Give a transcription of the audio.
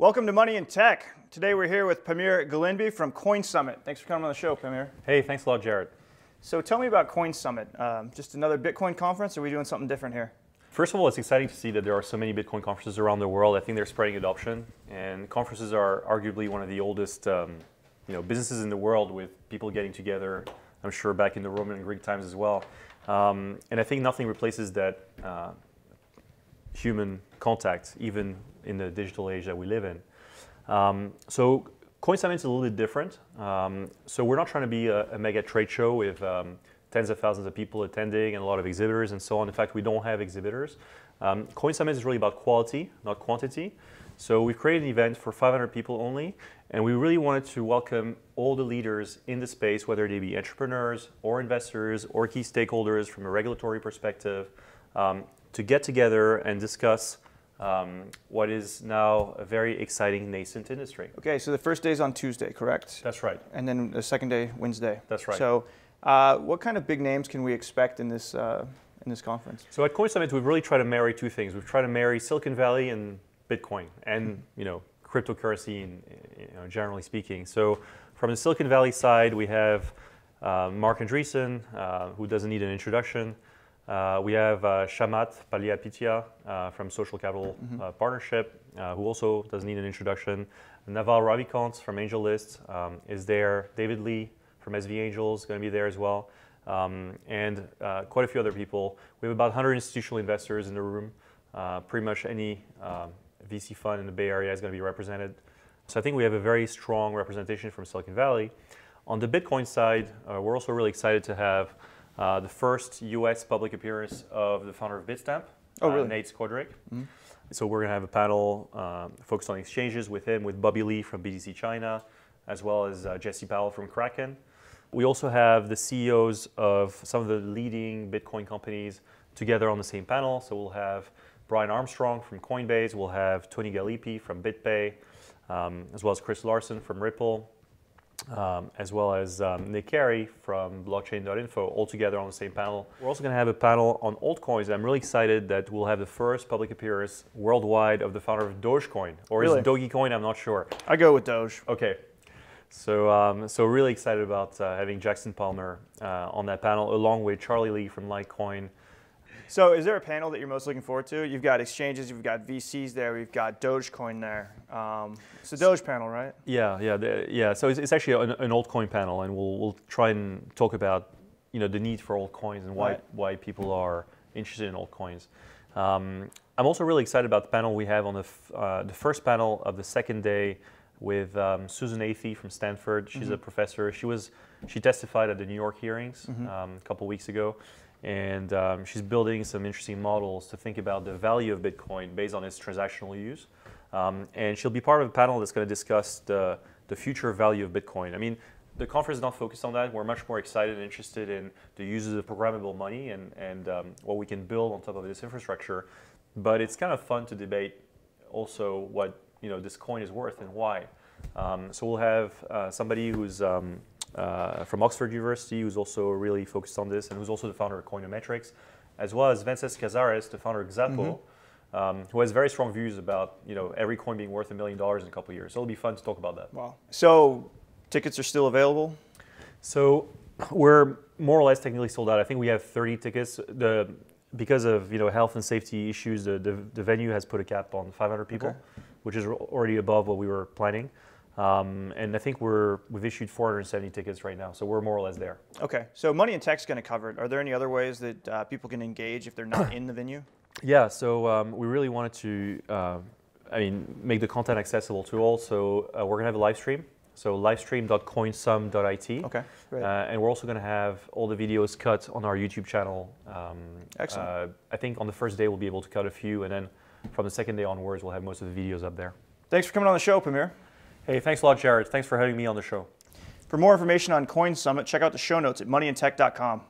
Welcome to Money in Tech. Today we're here with Pamir Gelenbe from CoinSummit. Thanks for coming on the show, Pamir. Hey, thanks a lot, Jared. So tell me about CoinSummit. Just another Bitcoin conference, or are we doing something different here? First of all, it's exciting to see that there are so many Bitcoin conferences around the world. I think they're spreading adoption, and conferences are arguably one of the oldest businesses in the world, with people getting together, I'm sure back in the Roman and Greek times as well. And I think nothing replaces that human contact, even in the digital age that we live in. So CoinSummit is a little bit different. So we're not trying to be a mega trade show with tens of thousands of people attending and a lot of exhibitors and so on. In fact, we don't have exhibitors. CoinSummit is really about quality, not quantity. So we've created an event for 500 people only, and we really wanted to welcome all the leaders in the space, whether they be entrepreneurs or investors or key stakeholders from a regulatory perspective, to get together and discuss what is now a very exciting nascent industry. Okay, so the first day is on Tuesday, correct? That's right. And then the second day, Wednesday. That's right. So what kind of big names can we expect in this conference? So at CoinSummit, we've really tried to marry two things. We've tried to marry Silicon Valley and Bitcoin and cryptocurrency, generally speaking. So from the Silicon Valley side, we have Mark Andreessen, who doesn't need an introduction. We have Shamat Palihapitiya from Social Capital Partnership, who also doesn't need an introduction. Naval Ravikant from AngelList is there. David Lee from SV Angels is going to be there as well. And quite a few other people. We have about 100 institutional investors in the room. Pretty much any VC fund in the Bay Area is going to be represented. So I think we have a very strong representation from Silicon Valley. On the Bitcoin side, we're also really excited to have the first US public appearance of the founder of Bitstamp, Nate Skodrick. So we're going to have a panel focused on exchanges with him, with Bobby Lee from BTC China, as well as Jesse Powell from Kraken. We also have the CEOs of some of the leading Bitcoin companies together on the same panel. So we'll have Brian Armstrong from Coinbase, we'll have Tony Galipi from BitPay, as well as Chris Larson from Ripple, as well as Nick Carey from blockchain.info, all together on the same panel. We're also going to have a panel on altcoins. I'm really excited that we'll have the first public appearance worldwide of the founder of Dogecoin, or is it Dogecoin? I'm not sure. I go with Doge. Okay. So really excited about having Jackson Palmer on that panel, along with Charlie Lee from Litecoin. So is there a panel that you're most looking forward to? You've got exchanges, you've got VCs there, we've got Dogecoin there. It's a Doge panel, right? Yeah. So it's actually an altcoin panel, and we'll try and talk about the need for altcoins and why people are interested in altcoins. I'm also really excited about the panel we have on the first panel of the second day with Susan Aithe from Stanford. She's a professor. She testified at the New York hearings a couple weeks ago. And she's building some interesting models to think about the value of Bitcoin based on its transactional use. And she'll be part of a panel that's going to discuss the future value of Bitcoin. I mean, the conference is not focused on that. We're much more excited and interested in the uses of programmable money and what we can build on top of this infrastructure. But it's kind of fun to debate also what this coin is worth and why. So we'll have somebody who's from Oxford University, who's also really focused on this, and who's also the founder of Coinometrics, as well as Vences Cazares, the founder of Xapo, who has very strong views about every coin being worth $1 million in a couple of years. So it'll be fun to talk about that. Wow. So tickets are still available? So we're more or less technically sold out. I think we have 30 tickets. Because of health and safety issues, the venue has put a cap on 500 people, which is already above what we were planning. And I think we've issued 470 tickets right now, so we're more or less there. Okay, so Money in Tech's going to cover it. Are there any other ways that people can engage if they're not in the venue? Yeah, so we really wanted to make the content accessible to all. So we're going to have a live stream, so livestream.coinsum.it. Okay, great. And we're also going to have all the videos cut on our YouTube channel. Excellent. I think on the first day we'll be able to cut a few, and then from the second day onwards we'll have most of the videos up there. Thanks for coming on the show, Pamir. Hey, thanks a lot, Jared. Thanks for having me on the show. For more information on CoinSummit, check out the show notes at moneyintech.com.